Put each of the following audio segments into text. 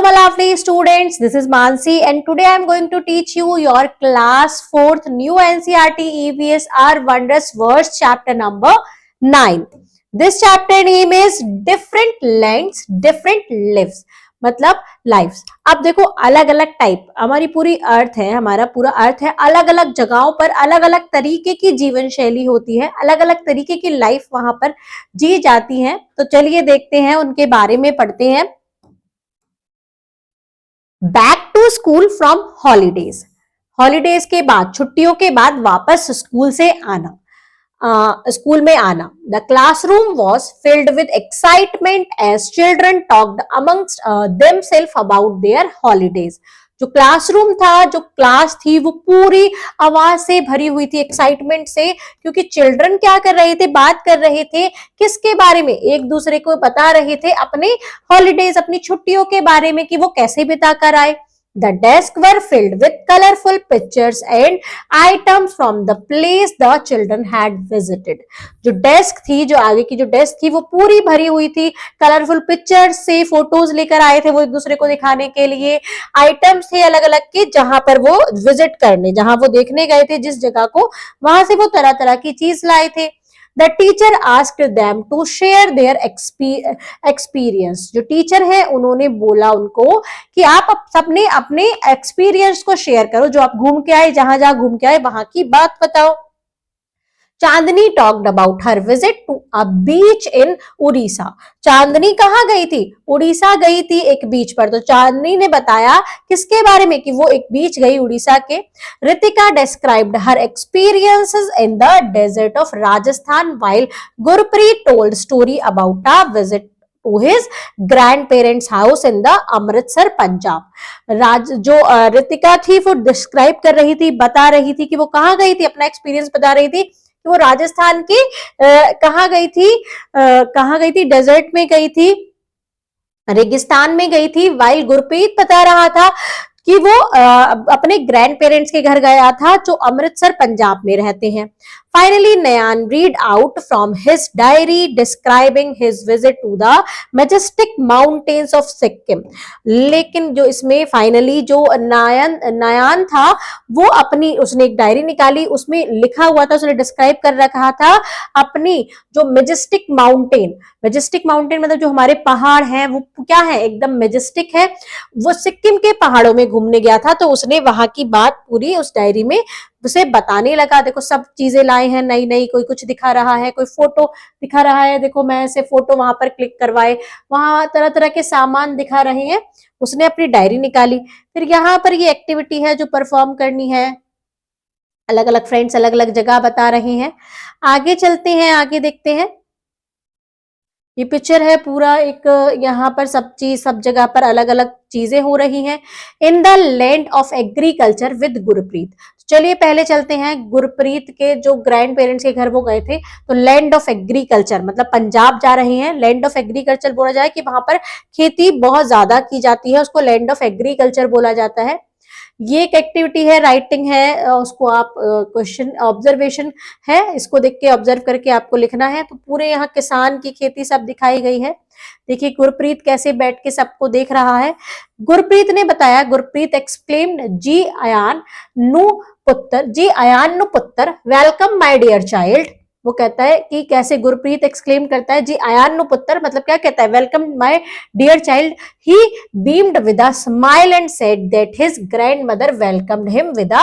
my lovely students, this is Mansi and today I am going to teach you your class 4th new NCERT EVS Our Wondrous Words chapter number 9. This chapter name is different lengths, different lives. मतलब lives. अब देखो अलग अलग type, हमारी पूरी अर्थ है, हमारा पूरा अर्थ है, अलग अलग जगहों पर अलग अलग तरीके की जीवन शैली होती है, अलग अलग तरीके की लाइफ वहां पर जी जाती है. तो चलिए देखते हैं, उनके बारे में पढ़ते हैं. Back to school from holidays. Holidays के बाद, छुट्टियों के बाद वापस स्कूल से आना, स्कूल में आना. The classroom was filled with excitement as children talked amongst themselves about their holidays. जो क्लासरूम था, जो क्लास थी, वो पूरी आवाज से भरी हुई थी, एक्साइटमेंट से, क्योंकि चिल्ड्रन क्या कर रहे थे, बात कर रहे थे किसके बारे में, एक दूसरे को बता रहे थे अपने हॉलीडेज, अपनी छुट्टियों के बारे में कि वो कैसे बिता कर आए. The desks were filled with colorful pictures and items from the place the children had visited. जो डेस्क थी, जो आगे की जो डेस्क थी, वो पूरी भरी हुई थी कलरफुल पिक्चर्स से. फोटोज लेकर आए थे वो एक दूसरे को दिखाने के लिए. आइटम्स थे अलग अलग के, जहां पर वो विजिट करने, जहां वो देखने गए थे जिस जगह को, वहां से वो तरह तरह की चीज लाए थे. The teacher asked them to share their experience. जो टीचर है उन्होंने बोला उनको कि आप सबने अपने एक्सपीरियंस को शेयर करो, जो आप घूम के आए, जहां जहां घूम के आए वहां की बात बताओ. Chandni talked about her visit to a beach in Orissa. Chandni कहाँ गई थी? उड़ीसा गई थी एक बीच पर. तो चांदनी ने बताया किसके बारे में, कि वो एक बीच गई उड़ीसा के. Ritika described her experiences in the desert of Rajasthan while Gurpreet told story about a visit to his grandparents house in the Amritsar Punjab. जो रितिका थी वो डिस्क्राइब कर रही थी, बता रही थी कि वो कहाँ गई थी, अपना एक्सपीरियंस बता रही थी कि वो राजस्थान की कहाँ गई थी, डेजर्ट में गई थी, रेगिस्तान में गई थी. वाइल गुरप्रीत बता रहा था कि वो अपने ग्रैंड पेरेंट्स के घर गया था जो अमृतसर पंजाब में रहते हैं. Finally Nayan read out from his diary describing his visit to the majestic mountains of Sikkim. लेकिन जो इसमें फाइनली जो नयान था, वो उसने एक डायरी निकाली, उसमें लिखा हुआ था, उसने डिस्क्राइब कर रखा था अपनी जो मैजेस्टिक माउंटेन मतलब जो हमारे पहाड़ हैं वो क्या है, एकदम मैजेस्टिक है. वो सिक्किम के पहाड़ों में घूमने गया था, तो उसने वहां की बात पूरी उस डायरी में उसे बताने लगा. देखो सब चीजें लाए हैं नई नई, कोई कुछ दिखा रहा है, कोई फोटो दिखा रहा है, देखो मैं ऐसे फोटो वहां पर क्लिक करवाए, वहां तरह तरह के सामान दिखा रहे हैं. उसने अपनी डायरी निकाली. फिर यहाँ पर ये एक्टिविटी है जो परफॉर्म करनी है, अलग अलग फ्रेंड्स अलग अलग जगह बता रहे हैं. आगे चलते हैं, आगे देखते हैं. ये पिक्चर है पूरा एक, यहाँ पर सब जगह पर अलग अलग चीजें हो रही हैं. In the land of agriculture with Gurpreet. चलिए पहले चलते हैं, गुरप्रीत के जो ग्रैंड पेरेंट्स के घर वो गए थे, तो लैंड ऑफ एग्रीकल्चर मतलब पंजाब जा रहे हैं. लैंड ऑफ एग्रीकल्चर बोला जाए कि वहां पर खेती बहुत ज्यादा की जाती है, उसको लैंड ऑफ एग्रीकल्चर बोला जाता है. ये एक एक्टिविटी है, राइटिंग है, उसको आप क्वेश्चन ऑब्जर्वेशन है, इसको देख के ऑब्जर्व करके आपको लिखना है. तो पूरे यहाँ किसान की खेती सब दिखाई गई है. देखिए गुरप्रीत कैसे बैठ के सबको देख रहा है. गुरप्रीत ने बताया, गुरप्रीत एक्सक्लेम्ड, जी आयान नु पुत्र वेलकम माय डियर चाइल्ड. वो कहता है कि कैसे गुरप्रीत एक्सक्लेम करता है, जी आयान नु पुत्र मतलब क्या कहता है, welcome my dear child. He beamed with a smile and said that his grandmother welcomed him with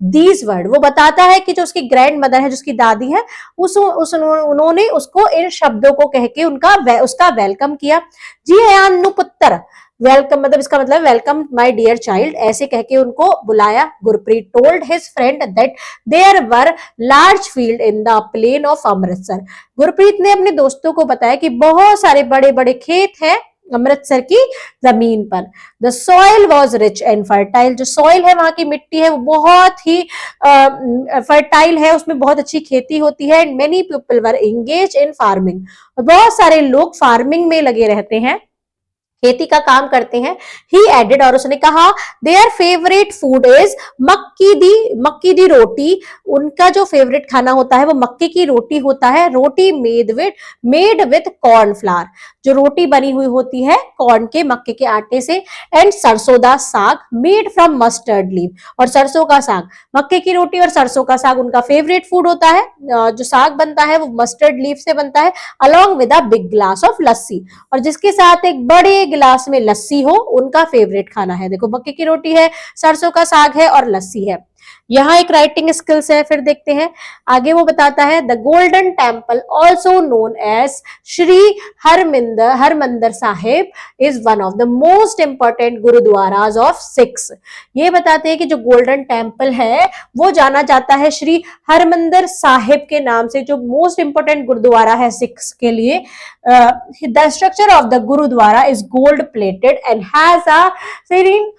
these word. वो बताता है कि जो उसकी ग्रैंड मदर है, जो उसकी दादी है, उन्होंने उसको इन शब्दों को कह के उसका वेलकम किया. जी आयान नु पुत्र, वेलकम मतलब इसका मतलब वेलकम माय डियर चाइल्ड, ऐसे कह के उनको बुलाया. Gurpreet told his friend that there were large field in the plain of Amritsar. Gurpreet ने अपने दोस्तों को बताया कि बहुत सारे बड़े बड़े खेत हैं अमृतसर की जमीन पर. The soil was rich and fertile. जो सॉइल है, वहां की मिट्टी है, वो बहुत ही फर्टाइल है, उसमें बहुत अच्छी खेती होती है. And many people were engage in farming. बहुत सारे लोग फार्मिंग में लगे रहते हैं, खेती का काम करते हैं. ही एडेड, और उसने कहा, देयर फेवरेट फूड इज मक्की दी रोटी. उनका जो फेवरेट खाना होता है वो मक्के की रोटी होता है. रोटी मेड विद कॉर्न फ्लावर. जो रोटी बनी हुई होती है कॉर्न के, मक्के के आटे से, एंड सरसों दा साग मेड फ्रॉम मस्टर्ड लीव, और सरसों का साग, मक्के की रोटी और सरसों का साग उनका फेवरेट फूड होता है। जो साग बनता है वो मस्टर्ड लीव से बनता है, along with a big glass of lassi, और जिसके साथ एक बड़े गिलास में लस्सी हो उनका फेवरेट खाना है। देखो मक्के की रोटी है, सरसों का साग है और लस्सी है। यहाँ एक राइटिंग स्किल्स है, फिर देखते हैं आगे। वो बताता है the golden temple also known as Shri Harmandir Sahib is one of the most important gurdwaras of Sikhs. ये बताते हैं कि जो गोल्डन टेम्पल है वो जाना जाता है श्री हरमंदिर साहिब के नाम से, जो मोस्ट इंपॉर्टेंट गुरुद्वारा है सिख्स के लिए। The structure of the gurdwara is gold plated and has a serene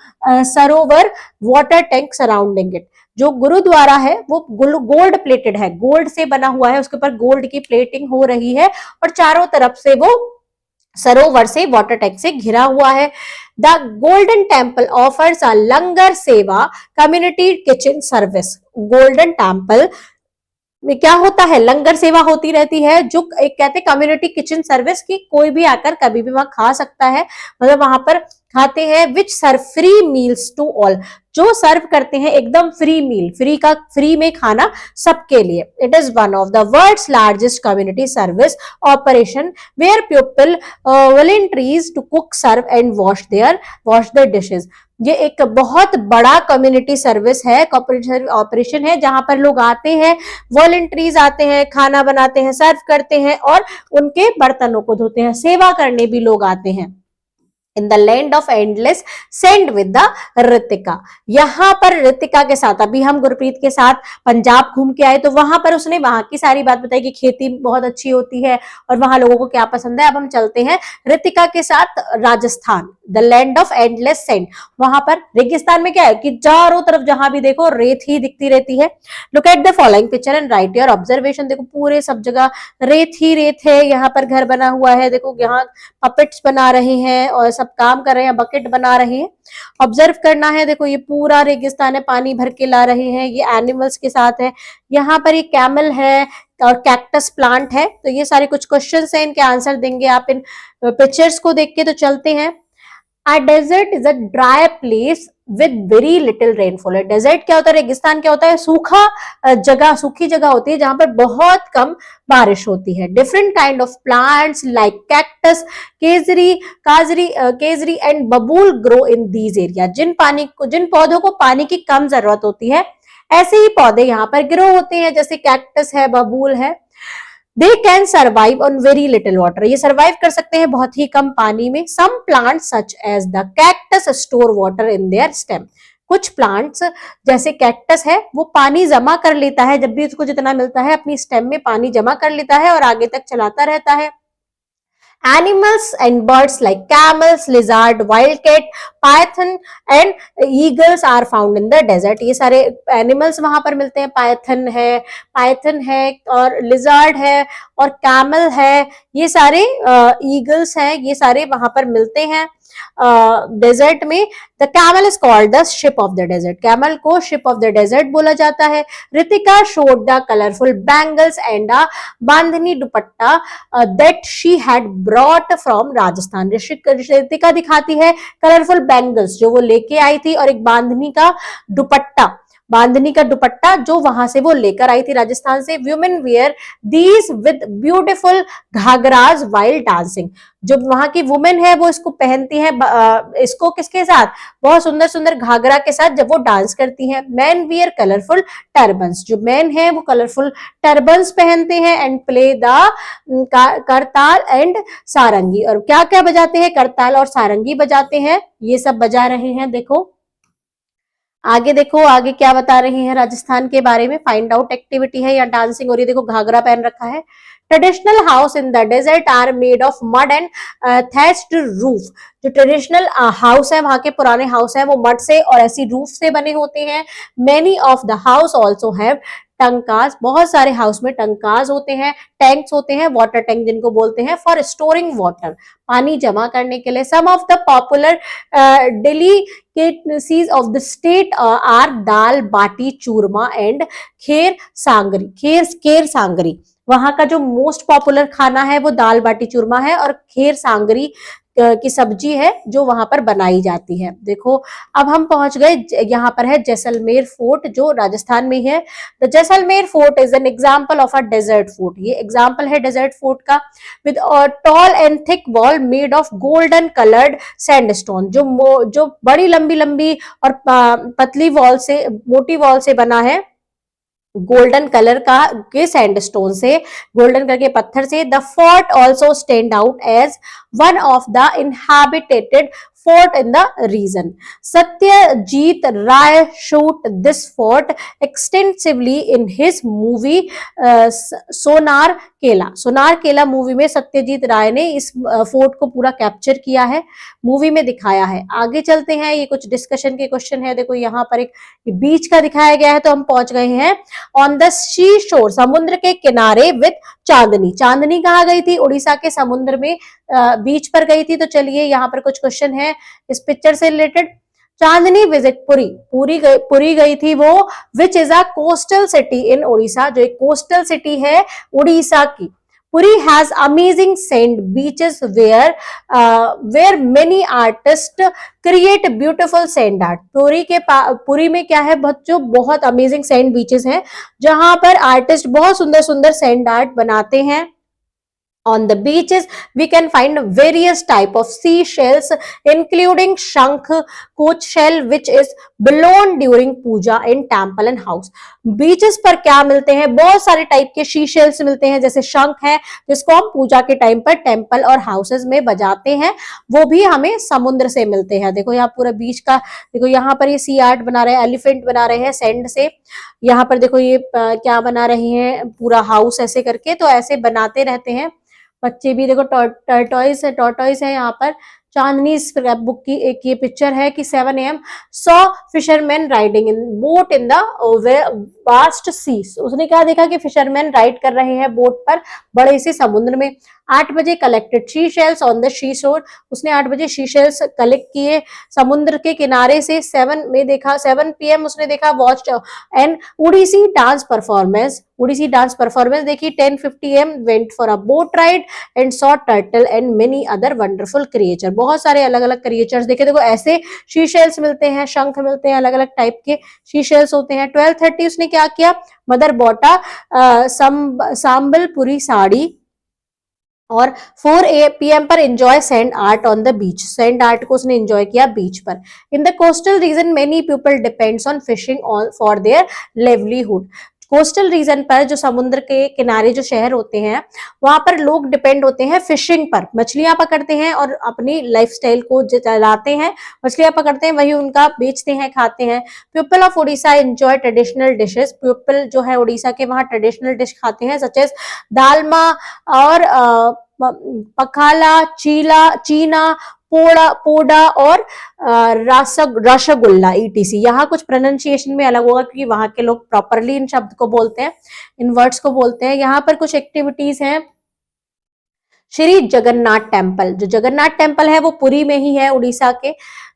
sarovar water tank surrounding it. जो गुरुद्वारा है वो गोल्ड प्लेटेड है, गोल्ड से बना हुआ है, उसके ऊपर गोल्ड की प्लेटिंग हो रही है और चारों तरफ से वो सरोवर से, वाटर टैंक से घिरा हुआ है। The golden Temple offers a langar seva community kitchen service. Golden Temple में क्या होता है, लंगर सेवा होती रहती है, जो एक कहते हैं कम्युनिटी किचन सर्विस की, कोई भी आकर कभी भी वहां खा सकता है, मतलब वहां पर खाते हैं। विच सर्व फ्री मील्स टू ऑल, जो सर्व करते हैं एकदम फ्री मील, फ्री में खाना सबके लिए। It is one of the world's largest community service operation where people volunteers to cook, serve and wash their dishes. ये एक बहुत बड़ा कम्युनिटी सर्विस है, ऑपरेशन है, जहां पर लोग आते हैं, वॉलंटियर्स आते हैं, खाना बनाते हैं, सर्व करते हैं और उनके बर्तनों को धोते हैं, सेवा करने भी लोग आते हैं। In the land of endless send with the Ritika. यहां पर ऋतिका के साथ, अभी हम गुरप्रीत के साथ पंजाब घूम के आए तो वहां पर उसने वहां की सारी बात बताई कि खेती बहुत अच्छी होती है और वहां लोगों को क्या पसंद है। अब हम चलते हैं ऋतिका के साथ Rajasthan, the land of endless send. वहां पर रेगिस्तान में क्या है कि चारों तरफ जहां भी देखो रेत ही दिखती रहती है। Look at the following picture and right your observation. देखो पूरे सब जगह रेत ही रेत है, यहाँ पर घर बना हुआ है, देखो यहाँ पपेट्स बना रहे हैं और सब काम कर रहे हैं, बकेट बना रहे हैं। ऑब्जर्व करना है, देखो ये पूरा रेगिस्तान है, पानी भर के ला रहे हैं, ये एनिमल्स के साथ है। यहाँ पर एक कैमल है और कैक्टस प्लांट है। तो ये सारे कुछ क्वेश्चंस हैं, इनके आंसर देंगे आप इन पिक्चर्स को देख के। तो चलते हैं। A desert is a dry place with very little rainfall। Desert क्या होता है, रेगिस्तान क्या होता है, सूखा जगह, सूखी जगह होती है जहां पर बहुत कम बारिश होती है। Different kind of plants like cactus, khejri and बबूल ग्रो इन दीज एरिया। जिन पौधों को पानी की कम जरूरत होती है ऐसे ही पौधे यहाँ पर ग्रो होते हैं, जैसे कैक्टस है, बबूल है। They can survive on very little water। ये सर्वाइव कर सकते हैं बहुत ही कम पानी में। Some plants such as the cactus store water in their stem। कुछ प्लांट्स जैसे कैक्टस है वो पानी जमा कर लेता है, जब भी उसको जितना मिलता है अपनी स्टेम में पानी जमा कर लेता है और आगे तक चलाता रहता है। Animals and birds like camels, lizard, wildcat, python and eagles are found in the desert। ये सारे एनिमल्स वहां पर मिलते हैं, पाइथन है और लिजार्ड है और कैमल है, ये सारे ईगल्स हैं, ये सारे वहां पर मिलते हैं डेजर्ट में। The camel is called the ship of the desert. Camel को शिप ऑफ द डेजर्ट बोला जाता है। Ritika showed the colourful bangles and a bandhani dupatta that she had brought from Rajasthan. Ritika दिखाती है कलरफुल बैंगल्स जो वो लेके आई थी और एक बांधनी का दुपट्टा जो वहां से वो लेकर आई थी राजस्थान से। Women wear these with beautiful ghagras while dancing. जो वहां की वुमेन है वो इसको पहनती है, इसको किसके साथ, बहुत सुंदर सुंदर घाघरा के साथ जब वो डांस करती हैं। Man wear colourful turbans. जो मैन है वो कलरफुल टर्बन्स पहनते हैं। एंड प्ले द करताल एंड सारंगी। और क्या क्या बजाते हैं, करताल और सारंगी बजाते हैं, ये सब बजा रहे हैं। देखो आगे, देखो आगे क्या बता रहे हैं राजस्थान के बारे में। फाइंड आउट एक्टिविटी है या डांसिंग हो रही है। देखो घाघरा पहन रखा है। Traditional house in the desert are made of mud and thatched roof. जो ट्रेडिशनल हाउस है, वहां के पुराने हाउस है, वो मड से और ऐसी रूफ से बने होते हैं। Many of the house also have tankas. बहुत सारे हाउस में टंकास होते हैं, टैंक्स होते हैं, वाटर टैंक जिनको बोलते हैं, फॉर स्टोरिंग वाटर, पानी जमा करने के लिए। Some of the popular delicacies of the state are dal baati churma and ker sangri. वहां का जो मोस्ट पॉपुलर खाना है वो दाल बाटी चूरमा है और खीर सांगरी की सब्जी है जो वहां पर बनाई जाती है। देखो अब हम पहुंच गए, यहाँ पर है जैसलमेर फोर्ट जो राजस्थान में है। The Jaisalmer fort is an example of a desert fort, ये एग्जाम्पल है डेजर्ट फोर्ट का। With tall and thick wall made of golden coloured sandstone, जो बड़ी लंबी लंबी और पतली वॉल से, मोटी वॉल से बना है, गोल्डन कलर का के सैंडस्टोन से, गोल्डन कलर के पत्थर से। The fort also stand out as one of the inhabited fort in the region. Satyajit Ray shoot this fort extensively in his movie सोनार केला। सोनार केला मूवी में सत्यजीत राय ने इस फोर्ट को पूरा कैप्चर किया है, मूवी में दिखाया है। आगे चलते हैं, ये कुछ डिस्कशन के क्वेश्चन है। देखो यहाँ पर एक बीच का दिखाया गया है, तो हम पहुंच गए हैं ऑन द सी शोर, समुद्र के किनारे विद चांदनी। चांदनी कहाँ गई थी? उड़ीसा के समुद्र में बीच पर गई थी। तो चलिए यहाँ पर कुछ क्वेश्चन है इस पिक्चर से रिलेटेड। चांदनी विजिट पुरी, पुरी गई थी वो, which is a coastal city in Orissa, जो एक कोस्टल सिटी है उड़ीसा की। Puri has amazing sand beaches where many artist create beautiful sand art. Puri में क्या है बच्चों? बहुत अमेजिंग सैंड बीचेस हैं जहां पर आर्टिस्ट बहुत सुंदर सुंदर सैंड आर्ट बनाते हैं। On the beaches, we can find various type of seashells, including shankh, conch shell, which is blown during puja in temple and house. Beaches पर क्या मिलते हैं? बहुत सारे टाइप के सी शेल्स मिलते हैं, जैसे शंख है जिसको हम पूजा के टाइम पर टेम्पल और हाउसेस में बजाते हैं, वो भी हमें समुद्र से मिलते हैं। देखो यहाँ पूरा बीच का, देखो यहाँ पर ये सी आर्ट बना रहे हैं, एलिफेंट बना रहे हैं सैंड से। यहाँ पर देखो ये क्या बना रहे हैं, पूरा हाउस ऐसे करके, तो ऐसे बनाते रहते हैं बच्चे भी। देखो टॉर्टॉइस है यहाँ पर। चांदनी स्क्रैप बुक की एक ये पिक्चर है कि 7 AM saw fisherman riding in boat in the vast sea. उसने क्या देखा कि फिशरमैन राइड कर रहे हैं बोट पर बड़े से समुद्र में। 8 बजे collected she shells on the she शोर, उसने 8 बजे शी शेल्स कलेक्ट किए समुद्र के किनारे से। 7 में देखा, 7 PM उसने देखा watch and Odissi dance performance, Odissi dance performance देखी। 10:50 AM went for a boat ride and saw turtle and many other wonderful creature, बहुत सारे अलग अलग क्रिएचर्स देखे। देखो ऐसे शी शेल्स मिलते हैं, शंख मिलते हैं, अलग अलग टाइप के शी शेल्स होते हैं। 12:30 उसने क्या किया? मदर बॉटा सांबलपुरी साड़ी। और 4 PM पर enjoy sand art on the beach, sand art को उसने एंजॉय किया बीच पर। In the coastal region many people depends on fishing for their livelihood. Coastal region पर, जो समुद्र के किनारे जो शहर होते हैं, वहां पर लोग डिपेंड होते हैं फिशिंग पर, मछलियां पकड़ते हैं और अपनी लाइफस्टाइल को चलाते हैं, मछलियां पकड़ते हैं वही उनका बेचते हैं, खाते हैं। People of Orissa enjoy traditional dishes, people जो है उड़ीसा के वहां ट्रेडिशनल डिश खाते हैं, सच एज दालमा और पखाला, चीना, पोडा और रसगुल्ला ETC। यहाँ कुछ प्रोनाउंसिएशन में अलग होगा क्योंकि वहां के लोग प्रॉपरली इन शब्द को बोलते हैं, इन वर्ड्स को बोलते हैं। यहाँ पर कुछ एक्टिविटीज हैं। श्री जगन्नाथ टेम्पल, जो जगन्नाथ टेम्पल है वो पुरी में ही है उड़ीसा के।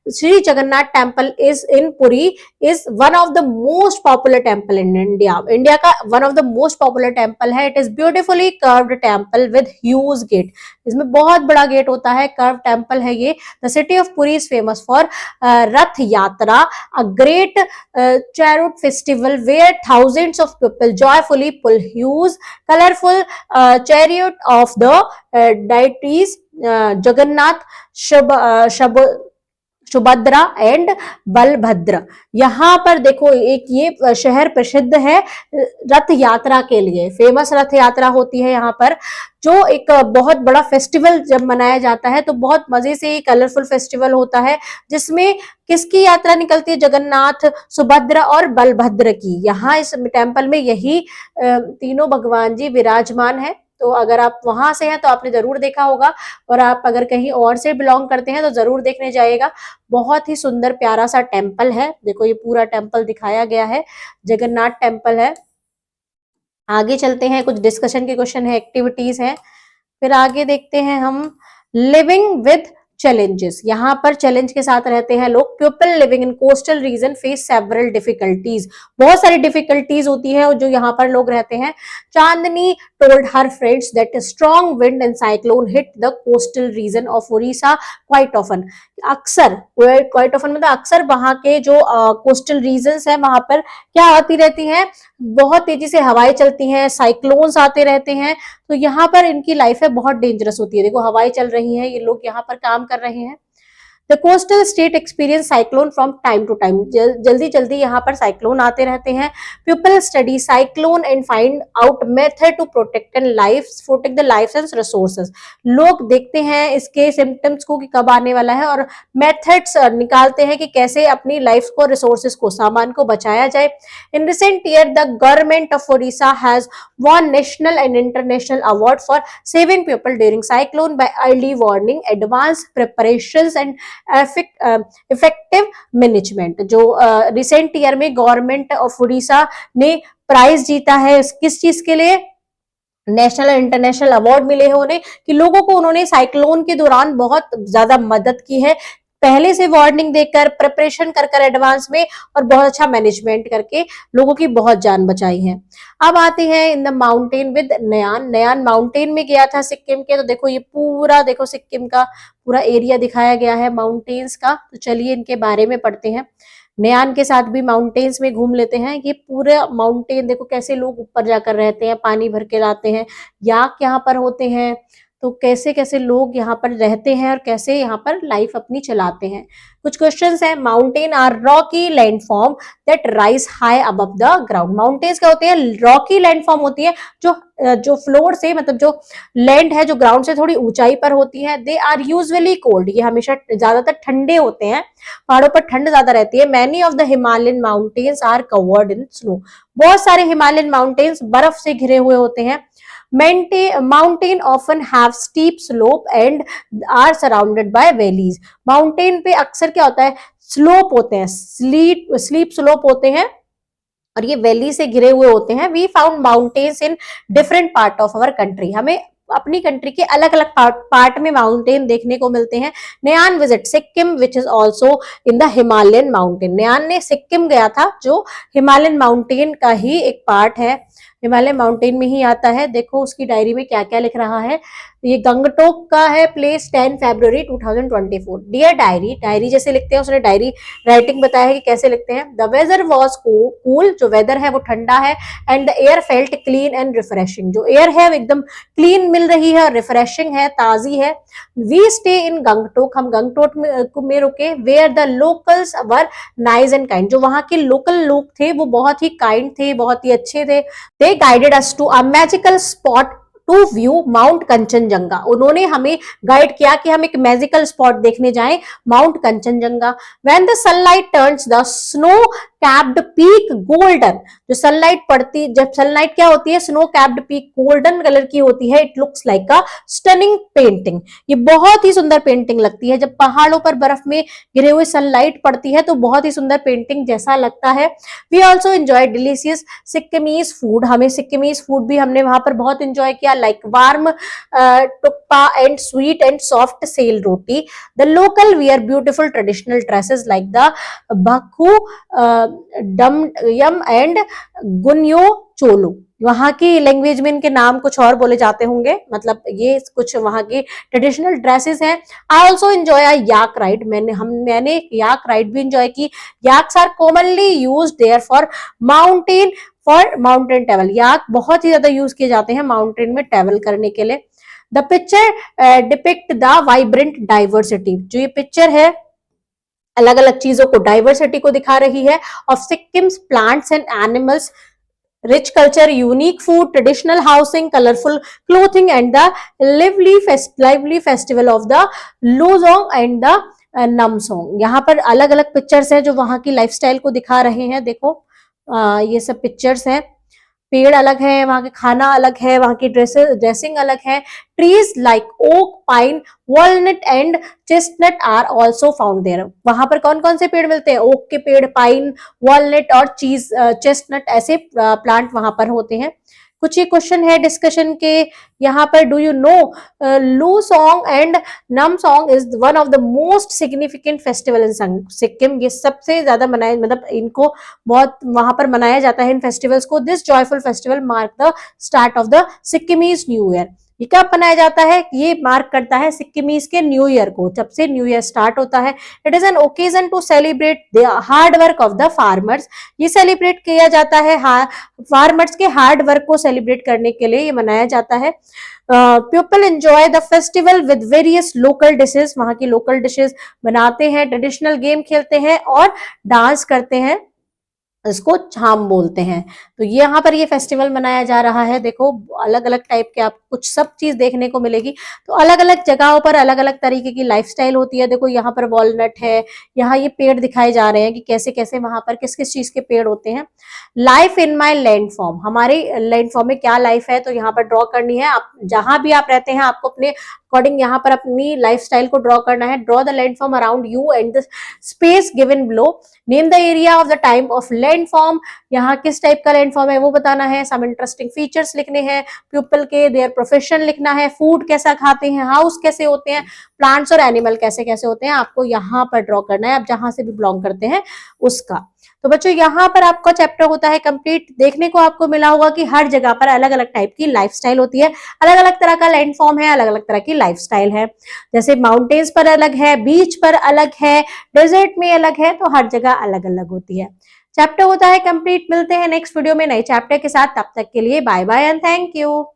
Shri Jagannath temple is in Puri, is one of the most popular temple in India, India का one of the most popular temple है। It is beautifully curved temple with huge gate, इसमें बहुत बड़ा गेट होता है, कर्व टेम्पल है ये। The city of Puri is famous for Rath Yatra, a great chariot festival where thousands of people joyfully pull huge colourful chariot of the deities Jagannath, Subhadra and Balabhadra. यहाँ पर देखो एक ये शहर प्रसिद्ध है रथ यात्रा के लिए, फेमस रथ यात्रा होती है यहाँ पर, जो एक बहुत बड़ा फेस्टिवल जब मनाया जाता है तो बहुत मजे से कलरफुल फेस्टिवल होता है, जिसमें किसकी यात्रा निकलती है? जगन्नाथ, सुभद्रा और बलभद्र की। यहाँ इस टेम्पल में यही तीनों भगवान जी विराजमान है। तो अगर आप वहां से हैं तो आपने जरूर देखा होगा, और आप अगर कहीं और से बिलोंग करते हैं तो जरूर देखने जाइएगा। बहुत ही सुंदर प्यारा सा टेम्पल है। देखो ये पूरा टेम्पल दिखाया गया है, जगन्नाथ टेम्पल है। आगे चलते हैं, कुछ डिस्कशन के क्वेश्चन है, एक्टिविटीज है, फिर आगे देखते हैं हम। लिविंग विद challenges, यहाँ पर चैलेंज के साथ रहते हैं लोग. People living in coastal region face several difficulties, बहुत सारी डिफिकल्टीज होती है जो यहाँ पर लोग रहते हैं. चांदनी told her friends that a strong wind and cyclone hit the coastal region of Orissa quite often. अक्सर, quite often मतलब अक्सर वहां के जो कोस्टल रीजन्स है वहां पर क्या आती रहती हैं, बहुत तेजी से हवाएं चलती हैं, साइक्लोन्स आते रहते हैं. तो यहाँ पर इनकी लाइफ है बहुत डेंजरस होती है. देखो हवाएं चल रही हैं, ये लोग यहाँ पर काम कर रहे हैं. The coastal state experience cyclone from time to time, जल्दी जल्दी यहाँ पर साइक्लोन आते रहते हैं. People study cyclone and find out method to protect the life and resources. लोग देखते हैं इसके सिम्टम्स को कि कब आने वाला है और मेथड्स निकालते हैं कि कैसे अपनी लाइफ को, रिसोर्सेज को, सामान को बचाया जाए. In recent year the government of Odisha has won national and international award for saving people during cyclone by early warning, advanced preparations and effective management. जो रिसेंट ईयर में गवर्नमेंट ऑफ उड़ीसा ने prize जीता है किस चीज के लिए, नेशनल और इंटरनेशनल अवार्ड मिले हैं उन्हें कि लोगों को उन्होंने साइक्लोन के दौरान बहुत ज्यादा मदद की है, पहले से वार्निंग देकर, प्रिपरेशन कर एडवांस में और बहुत अच्छा मैनेजमेंट करके लोगों की बहुत जान बचाई है. अब आते हैं in the mountain with Nayan. Nayan mountain में गया था सिक्किम के. तो देखो ये पूरा, देखो सिक्किम का पूरा एरिया दिखाया गया है माउंटेन्स का. तो चलिए इनके बारे में पढ़ते हैं. नयान के साथ भी माउंटेन्स में घूम लेते हैं. ये पूरे माउंटेन देखो कैसे लोग ऊपर जाकर रहते हैं, पानी भर के लाते हैं, याक यहाँ पर होते हैं. तो कैसे कैसे लोग यहाँ पर रहते हैं और कैसे यहाँ पर लाइफ अपनी चलाते हैं. कुछ क्वेश्चंस हैं. Mountain are rocky landform that rise high above the ground. Mountains क्या होते हैं, रॉकी लैंडफॉर्म होती है जो फ्लोर से, मतलब जो लैंड है जो ग्राउंड से थोड़ी ऊंचाई पर होती है. दे आर यूजुअली कोल्ड, ये हमेशा ज्यादातर ठंडे होते हैं, पहाड़ों पर ठंड ज्यादा रहती है. Many of the Himalayan mountains are covered in snow. बहुत सारे हिमालयन माउंटेन्स बर्फ से घिरे हुए होते हैं. Mountain often have steep slope and are surrounded by valleys. Mountain पे अक्सर क्या होता है, स्लोप होते हैं, स्लीप स्लोप होते हैं और ये वैली से घिरे हुए होते हैं. We found mountains in different part of our country. हमें अपनी कंट्री के अलग अलग पार्ट में माउंटेन देखने को मिलते हैं. Nayan visit Sikkim which is also in the Himalayan mountain. Nayan ने सिक्किम गया था जो हिमालयन माउंटेन का ही एक पार्ट है, हिमालय माउंटेन में ही आता है. देखो उसकी डायरी में क्या क्या लिख रहा है. ये गंगटोक का है, प्लेस 10 फरवरी 2024. डियर डायरी, डायरी जैसे लिखते हैं, उसने डायरी राइटिंग बताया है कि कैसे लिखते हैं. द वेदर वॉज कूल, जो वेदर है वो ठंडा है. And the air felt clean and refreshing, जो एयर है वो एकदम क्लीन मिल रही है और रिफ्रेशिंग है, ताजी है. वी स्टे इन गंगटोक, हम गंगटोक में रुके. Where the locals were nice and kind, जो वहां के लोकल लोग थे वो बहुत ही काइंड थे, बहुत ही अच्छे थे. They guided us to a magical spot to view Mount Kanchenjunga. उन्होंने हमें गाइड किया कि हम एक मैजिकल स्पॉट देखने जाएं, mount Kanchenjunga. When the sunlight turns the snow capped peak golden, जो सनलाइट पड़ती, जब सनलाइट क्या होती है, snow capped peak golden colour की होती है. It looks like a stunning painting, ये बहुत ही सुंदर पेंटिंग लगती है. जब पहाड़ों पर बर्फ में गिरे हुए सनलाइट पड़ती है तो बहुत ही सुंदर पेंटिंग जैसा लगता है. We also enjoy delicious Sikkimese food, हमें सिक्किमीज फूड भी हमने वहां पर बहुत एंजॉय किया. Like warm thukpa and sweet and soft sel roti. The local wear beautiful traditional dresses like the bakhu यम एंड गुन्यो चोलू. वहां की लैंग्वेज में इनके नाम कुछ और बोले जाते होंगे, मतलब ये कुछ वहां की ट्रेडिशनल ड्रेसेस हैं. I also enjoy a yak ride, मैंने याक राइड भी एंजॉय की. Yaks are commonly use there for mountain travel. Yak बहुत ही ज्यादा यूज किए जाते हैं माउंटेन में ट्रेवल करने के लिए. The picture depict the vibrant diversity, जो ये पिक्चर है अलग अलग चीजों को, डाइवर्सिटी को दिखा रही है. Of Sikkim's plants and animals, rich culture, unique food, traditional housing, colorful clothing and the lively festival of the Luzong and the Namsong. यहाँ पर अलग अलग पिक्चर्स हैं जो वहां की लाइफस्टाइल को दिखा रहे हैं. देखो ये सब पिक्चर्स हैं. पेड़ अलग है, वहां के खाना अलग है, वहां की ड्रेसिंग अलग है. Trees like oak, pine, walnut and chestnut are also found there. वहां पर कौन कौन से पेड़ मिलते हैं, ओक के पेड़, पाइन, वॉलनट और चेस्टनट, ऐसे प्लांट वहां पर होते हैं. कुछ ये क्वेश्चन है डिस्कशन के यहाँ पर। Do you know Loosong and Namsoong is one of the most significant festival in Sikkim. ये सबसे ज्यादा मनाया, मतलब इनको बहुत वहां पर मनाया जाता है इन फेस्टिवल्स को। This joyful festival mark the start of the Sikkimese new year. ये कब मनाया जाता है? ये मार्क करता है सिक्किमीज के न्यू ईयर को, जब से न्यू ईयर स्टार्ट होता है। It is an occasion to celebrate the hard work of the farmers. ये सेलिब्रेट किया जाता है फार्मर्स के हार्ड वर्क को सेलिब्रेट करने के लिए ये मनाया जाता है। People enjoy the festival with various local dishes. वहां की लोकल डिशेज बनाते हैं, ट्रेडिशनल गेम खेलते हैं और डांस करते हैं, इसको छाम बोलते हैं। तो यहाँ पर ये फेस्टिवल मनाया जा रहा है। देखो अलग अलग टाइप के आपको कुछ सब चीज देखने को मिलेगी। तो अलग अलग जगहों पर अलग अलग तरीके की लाइफस्टाइल होती है। देखो यहाँ पर वॉलनट है, यहाँ ये पेड़ दिखाए जा रहे हैं कि कैसे कैसे वहां पर किस किस चीज के पेड़ होते हैं। Life in my land form, हमारे लैंड फॉर्म में क्या लाइफ है तो यहाँ पर ड्रॉ करनी है। आप जहां भी आप रहते हैं आपको अपने अकॉर्डिंग यहाँ पर अपनी लाइफस्टाइल को ड्रॉ करना है। Draw the land form around you and the space given below. Name the area of the time of land form, यहाँ किस टाइप का लैंड फॉर्म है वो बताना है। सम इंटरेस्टिंग फीचर्स लिखने हैं, पीपल के देयर प्रोफेशन लिखना है, फूड कैसा खाते हैं, हाउस कैसे होते हैं, प्लांट्स और एनिमल कैसे कैसे होते हैं, आपको यहाँ पर ड्रॉ करना है, आप जहां से भी बिलोंग करते हैं उसका। तो बच्चों यहाँ पर आपका चैप्टर होता है कंप्लीट। देखने को आपको मिला होगा कि हर जगह पर अलग अलग टाइप की लाइफस्टाइल होती है, अलग अलग तरह का लैंड फॉर्म है, अलग अलग तरह की लाइफस्टाइल है। जैसे माउंटेन्स पर अलग है, बीच पर अलग है, डेजर्ट में अलग है, तो हर जगह अलग अलग होती है। चैप्टर होता है कंप्लीट। मिलते हैं नेक्स्ट वीडियो में नए चैप्टर के साथ, तब तक के लिए bye bye and thank you.